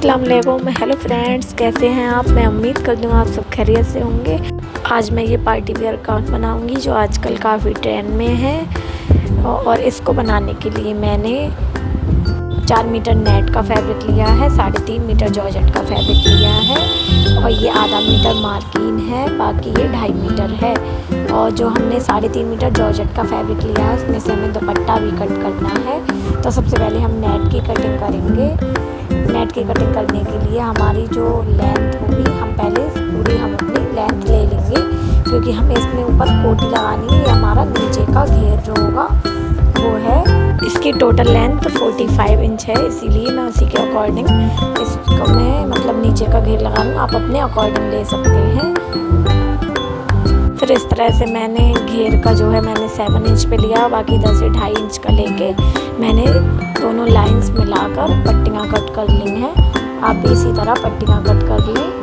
अस्सलाम वालेकुम। Hello friends, कैसे हैं आप? मैं उम्मीद करती हूँ आप सब खैरियत से होंगे। आज मैं ये पार्टी वेयर गाउन बनाऊँगी जो आजकल काफ़ी ट्रेंड में है। और इसको बनाने के लिए मैंने 4 मीटर नेट का फैब्रिक लिया है, 3.5 मीटर जॉर्जेट का फैब्रिक लिया है और ये आधा मीटर मार्किन है, बाकी ये 2.5 मीटर है। और जो हमने 3.5 मीटर जॉर्जेट का फैब्रिक लिया है उसमें से हमें दुपट्टा भी कट करना है। तो सबसे पहले हम नेट की कटिंग करेंगे। नेट की कटिंग करने के लिए हमारी जो लेंथ होगी हम पहले पूरी हम अपनी लेंथ ले लेंगे, क्योंकि हमें इसमें ऊपर कोटी लगानी है। हमारा नीचे का घेर जो होगा वो है, इसकी टोटल लेंथ 45 इंच है, इसीलिए मैं उसी के अकॉर्डिंग इसको मैं मतलब नीचे का घेर लगा लूँ। आप अपने अकॉर्डिंग ले सकते हैं। फिर इस तरह से मैंने घेर का जो है मैंने 7 इंच पे लिया, बाकी इधर से 2.5 इंच का लेके मैंने दोनों लाइंस मिलाकर पट्टियाँ कट कर ली हैं। आप भी इसी तरह पट्टियाँ कट कर लें।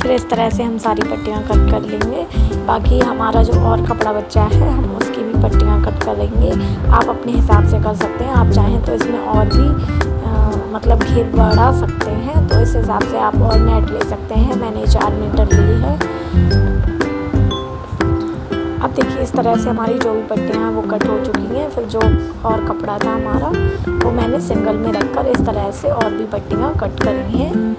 फिर इस तरह से हम सारी पट्टियाँ कट कर लेंगे। बाकी हमारा जो और कपड़ा बचा है हम उसकी भी पट्टियाँ कट करेंगे। आप अपने हिसाब से कर सकते हैं। आप चाहें तो इसमें और भी मतलब घेर बढ़ा सकते हैं, तो इस हिसाब से आप और नेट ले सकते हैं। मैंने 4 मीटर ली है। अब देखिए इस तरह से हमारी जो भी पट्टियाँ हैं वो कट हो चुकी हैं। फिर जो और कपड़ा था हमारा वो मैंने सिंगल में रखकर इस तरह से और भी पट्टियाँ कट करी हैं।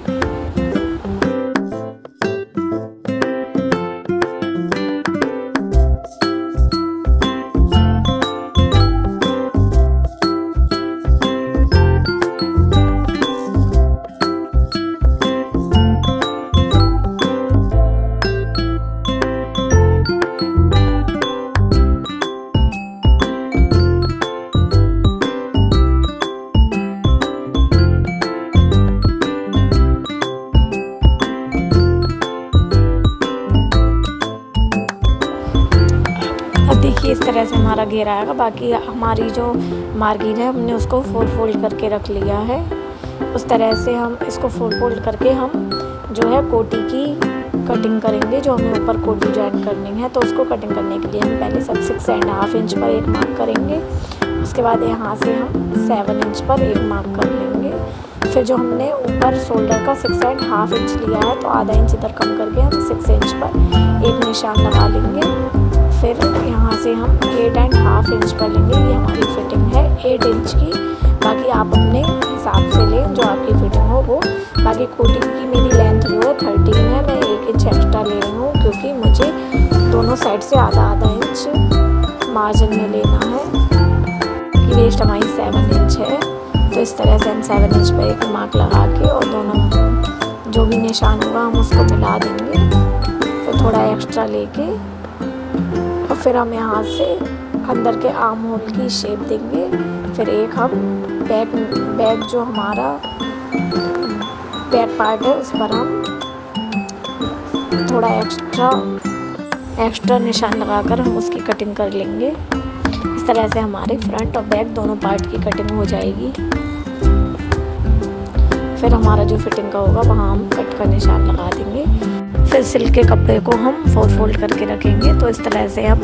देखिए इस तरह से हमारा घेर आएगा। बाकी हमारी जो मार्जिन है हमने उसको 4 फोल्ड करके रख लिया है। उस तरह से हम इसको 4 फोल्ड करके हम जो है कोटी की कटिंग करेंगे। जो हमें ऊपर कोटी जॉइन करनी है, तो उसको कटिंग करने के लिए हम पहले सब 6.5 इंच पर एक मार्क करेंगे। उसके बाद यहाँ से हम 7 इंच पर एक मार्क कर लेंगे। फिर जो हमने ऊपर शोल्डर का 6.5 इंच लिया है, तो आधा इंच इधर कम करके हम 6 इंच पर एक निशान लगा लेंगे। फिर यहाँ से हम 8.5 इंच पर लेंगे। ये हमारी फिटिंग है 8 इंच की। बाकी आप अपने हिसाब से लें जो आपकी फिटिंग हो वो। बाकी कोटी की मेरी लेंथ जो है 13 है। मैं 1 इंच एक्स्ट्रा ले रही हूँ, क्योंकि मुझे दोनों साइड से आधा इंच मार्जिन में लेना है। कि वेस्ट हमारी 7 इंच है, तो इस तरह से हम 7 इंच पर एक मार्क लगा के और दोनों जो भी निशान होगा हम उसको मिला देंगे। फिर थोड़ा एक्स्ट्रा लेके और फिर हम यहाँ से अंदर के आर्म होल की शेप देंगे। फिर एक हम बैक जो हमारा बैक पार्ट है उस पर हम थोड़ा एक्स्ट्रा निशान लगाकर हम उसकी कटिंग कर लेंगे। इस तरह से हमारे फ्रंट और बैक दोनों पार्ट की कटिंग हो जाएगी। फिर हमारा जो फिटिंग का होगा वहाँ हम कट का निशान लगा देंगे। फिर सिल्क के कपड़े को हम 4 फोल्ड करके रखेंगे। तो इस तरह से हम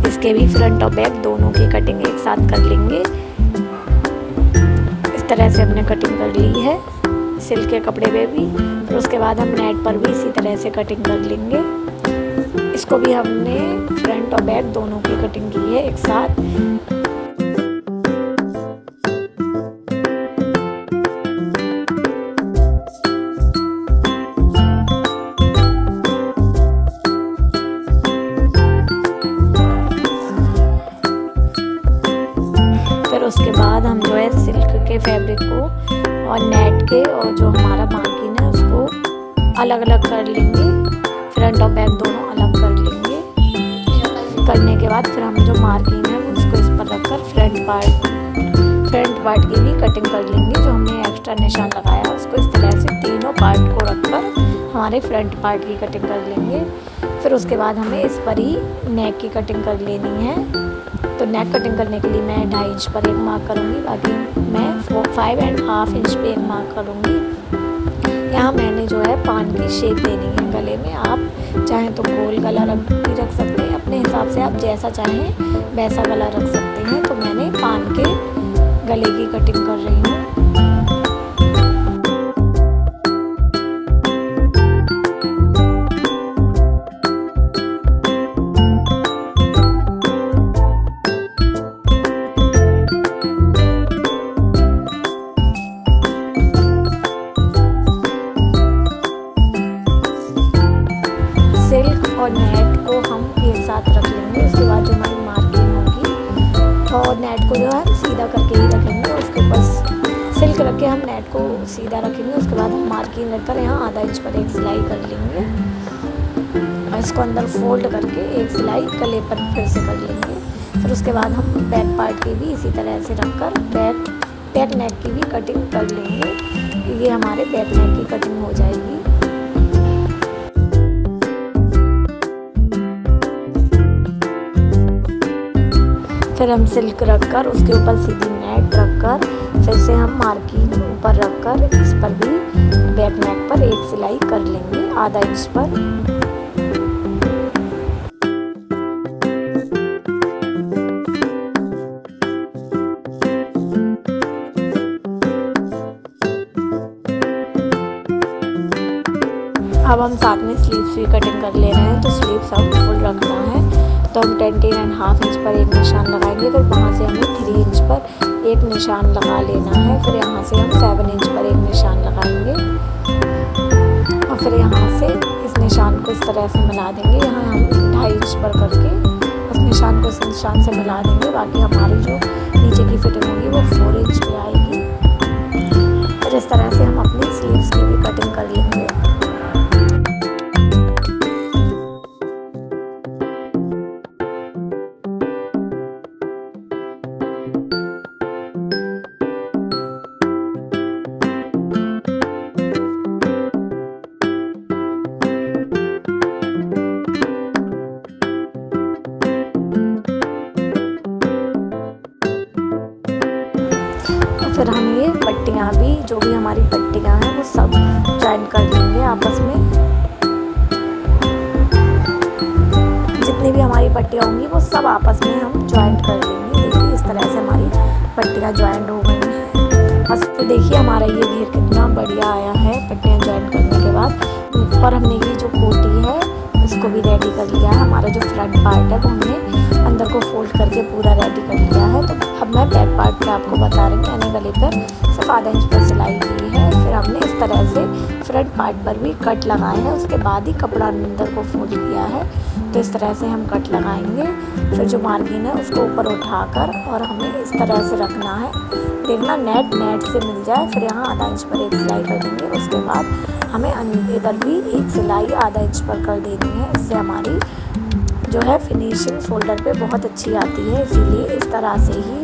इसके भी फ्रंट और बैक दोनों की कटिंग एक साथ कर लेंगे। इस तरह से हमने कटिंग कर ली है सिल्क के कपड़े पे भी। फिर उसके बाद हम नेट पर भी इसी तरह से कटिंग कर लेंगे। इसको भी हमने फ्रंट और बैक दोनों की कटिंग की है एक साथ। फिर उसके बाद हम जो है सिल्क के फैब्रिक को और नेट के और जो हमारा मार्किन है उसको अलग अलग कर लेंगे। फ्रंट और बैक दोनों अलग कर लेंगे। करने के बाद फिर हम जो मार्किन है उसको इस पर रखकर फ्रंट पार्ट की भी कटिंग कर लेंगे। जो हमने एक्स्ट्रा निशान लगाया उसको इस तरह से तीनों पार्ट को रखकर हमारे फ्रंट पार्ट की कटिंग कर लेंगे। फिर उसके बाद हमें इस पर ही नेक की कटिंग कर लेनी है। तो नेक कटिंग करने के लिए मैं 2.5 इंच पर एक मार्क करूँगी, बाकी मैं 5.5 इंच पे एक मार्क करूँगी। यहाँ मैंने जो है पान की शेप देनी है गले में। आप चाहें तो गोल गला भी रख सकते हैं, अपने हिसाब से आप जैसा चाहें वैसा गला रख सकते हैं। तो मैंने पान के गले की कटिंग कर रही हूँ। सिल्क और नेट को हम एक साथ रख लेंगे। उसके बाद जो हमारी मार्किंग होगी और नेट को जो है सीधा करके ही रखेंगे। उसके ऊपर सिल्क रख के हम नेट को सीधा रखेंगे। उसके बाद हम मार्किंग रखकर यहाँ आधा इंच पर एक सिलाई कर लेंगे और इसको अंदर फोल्ड करके एक सिलाई गले पर फिर से कर लेंगे। फिर उसके बाद हम बैक पार्ट की भी इसी तरह से रखकर बैक नेक की भी कटिंग कर लेंगे। ये हमारे बैक नेक की कटिंग हो जाएगी। फिर हम सिल्क रखकर उसके ऊपर सीधी नेट रखकर फिर से हम मार्किंग ऊपर रखकर इस पर भी बैक नेक पर एक सिलाई कर लेंगे आधा इंच पर। अब हम साथ में स्लीव्स भी कटिंग कर ले रहे हैं। तो स्लीव्स हम फुल रखना है। तो हम 10.5 इंच पर एक निशान लगाएंगे। फिर वहाँ से हमें 3 इंच पर एक निशान लगा लेना है। फिर यहाँ से हम 7 इंच पर एक निशान लगाएंगे और फिर यहाँ से इस निशान को इस तरह से मिला देंगे। यहाँ हम 2.5 इंच पर करके उस निशान को इस निशान से मिला देंगे। बाकी हमारी जो नीचे की फिटिंग होगी वो 4 इंच पे आएगी। फिर इस तरह से हम अपनी स्लीव्स की भी कटिंग कर लेंगे। फिर हम ये पट्टियाँ भी जो भी हमारी पट्टियाँ हैं वो सब जॉइन कर लेंगे आपस में। जितनी भी हमारी पट्टियाँ होंगी वो सब आपस में हम जॉइंट कर लेंगे। देखिए इस तरह से हमारी पट्टियाँ जॉइंट हो गई हैं। बस तो देखिए हमारा ये घेर कितना बढ़िया आया है पट्टियाँ जॉइंट करने के बाद। और हमने ये जो कोटी है इसको भी रेडी कर लिया है। हमारा जो फ्रंट पार्ट है वो हमने अंदर को फोल्ड करके पूरा रेडी कर लिया है। तो अब मैं बैक पार्ट पे आपको बता रही हूँ। मैंने गले पर सिर्फ आधा इंच पर सिलाई की है। फिर हमने इस तरह से फ्रंट पार्ट पर भी कट लगाए हैं। उसके बाद ही कपड़ा अंदर को फोल्ड किया है। तो इस तरह से हम कट लगाएंगे। फिर जो मार्जिन है उसको ऊपर उठाकर और हमें इस तरह से रखना है। देखना नेट से मिल जाए। फिर यहाँ आधा इंच पर एक सिलाई कर देंगे। उसके बाद हमें इधर भी एक सिलाई आधा इंच पर कर देनी है। इससे हमारी जो है फिनिशिंग शोल्डर पे बहुत अच्छी आती है। इसीलिए इस तरह से ही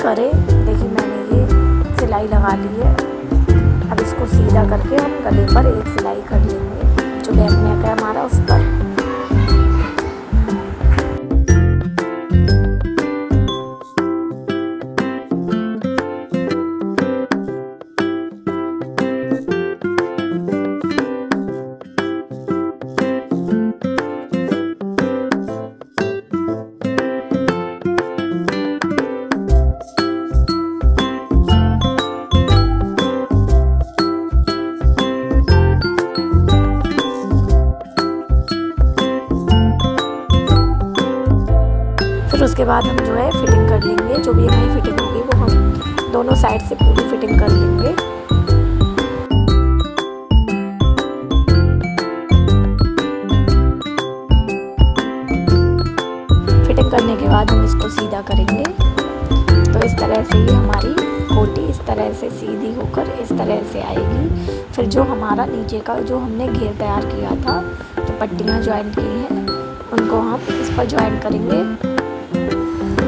करें। देखिए मैंने ये सिलाई लगा ली है। अब इसको सीधा करके हम गले पर एक सिलाई कर लेंगे जो बैक नेक है हमारा उस पर। उसके बाद हम जो है फिटिंग कर लेंगे। जो भी हमारी फिटिंग होगी वो हम दोनों साइड से पूरी फिटिंग कर लेंगे। फिटिंग करने के बाद हम इसको सीधा करेंगे। तो इस तरह से ही हमारी कोटी इस तरह से सीधी होकर इस तरह से आएगी। फिर जो हमारा नीचे का जो हमने घेर तैयार किया था, तो पट्टियाँ ज्वाइंट की हैं, उनको हम इस पर ज्वाइंट करेंगे।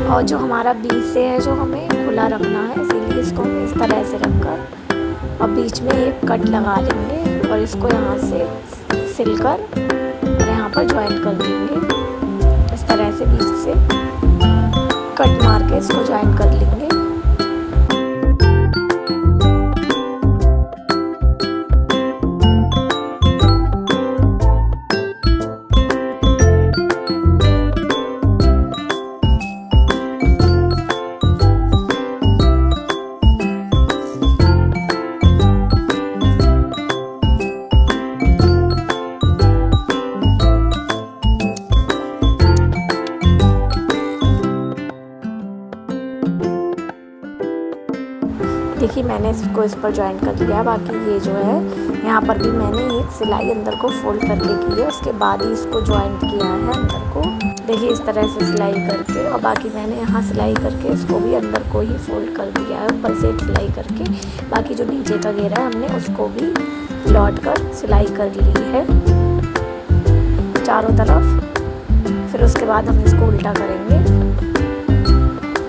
और जो हमारा बीच से है जो हमें खुला रखना है, इसीलिए इसको हम इस तरह से रखकर और बीच में एक कट लगा लेंगे और इसको यहाँ से सिलकर और यहाँ पर ज्वाइंट कर देंगे। इस तरह से बीच से कट मार के इसको ज्वाइंट कर लेंगे। देखिए मैंने इसको इस पर ज्वाइन कर लिया। बाकी ये जो है यहाँ पर भी मैंने एक सिलाई अंदर को फोल्ड करके की है, उसके बाद ही इसको ज्वाइंट किया है अंदर को। देखिए इस तरह से सिलाई करके, और बाकी मैंने यहाँ सिलाई करके इसको भी अंदर को ही फोल्ड कर दिया है, ऊपर से सिलाई करके। बाकी जो नीचे का घेरा है हमने उसको भी लौट कर सिलाई कर ली है चारों तरफ। फिर उसके बाद हम इसको उल्टा करेंगे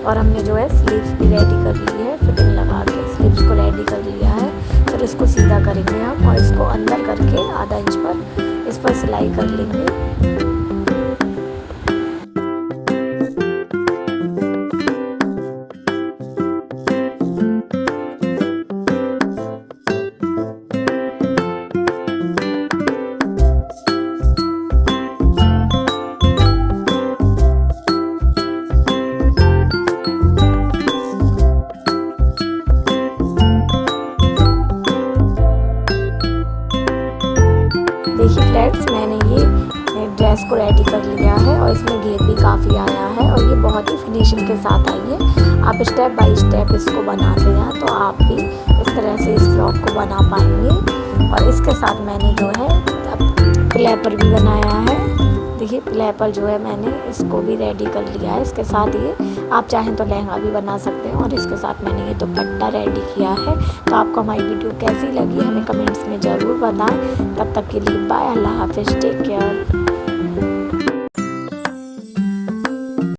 और हमने जो है स्लीव्स भी रेडी कर ली है। फिटिंग लगा के स्लीव्स को रेडी कर लिया है। फिर इसको सीधा करेंगे हम और इसको अंदर करके आधा इंच पर इस पर सिलाई कर लेंगे। देखिए फ्रेंड्स, मैंने ये ड्रेस को रेडी कर लिया है और इसमें घेर भी काफ़ी आया है और ये बहुत ही फिनिशिंग के साथ आई है। आप स्टेप बाय स्टेप इसको बनाते हैं तो आप भी इस तरह से इस फ्रॉक को बना पाएंगे। और इसके साथ मैंने जो है प्लेपर भी बनाया है। देखिए प्लेपर जो है मैंने इसको भी रेडी कर लिया है। इसके साथ ये आप चाहें तो लहंगा भी बना सकते हैं और इसके साथ मैंने ये दुपट्टा रेडी किया है। तो आपको हमारी वीडियो कैसी लगी हमें कमेंट्स में ज़रूर बताएं। तब तक के लिए बाय, अल्लाह हाफिज़, टेक केयर।